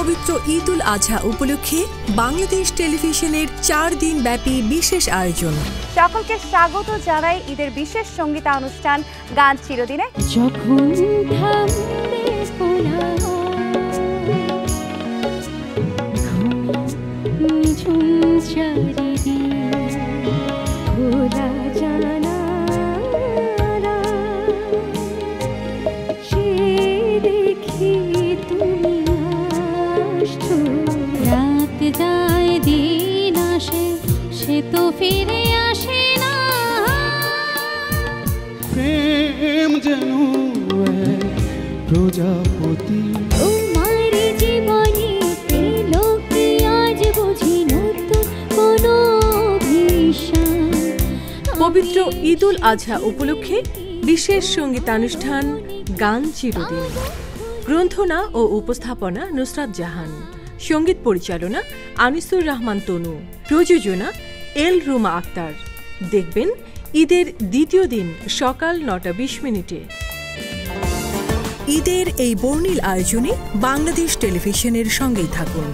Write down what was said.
পবিত্র ঈদ উল আজহা উপলক্ষে বাংলাদেশ টেলিভিশনের 4 দিন ব্যাপী বিশেষ আয়োজন। সকলকে স্বাগত জানাই ঈদের বিশেষ সঙ্গীতানুষ্ঠান গান চিরদিনে। যখন থামবে খোলা জানা সে দেখি তুমি আসছো, রাত যায় দিন আসে সে তো ফিরে আসে না। প্রেম যেন প্রজাপতি পবিত্র ঈদ উল আজহা উপলক্ষে বিশেষ সঙ্গীতানুষ্ঠান গান চিরদিন। গ্রন্থনা ও উপস্থাপনা নুসরাত জাহান, সঙ্গীত পরিচালনা আনিসুর রহমান তনু, প্রযোজনা এল রুমা আক্তার। দেখবেন ঈদের দ্বিতীয় দিন সকাল 9:20। ঈদের এই বর্ণিল আয়োজনে বাংলাদেশ টেলিভিশনের সঙ্গেই থাকুন।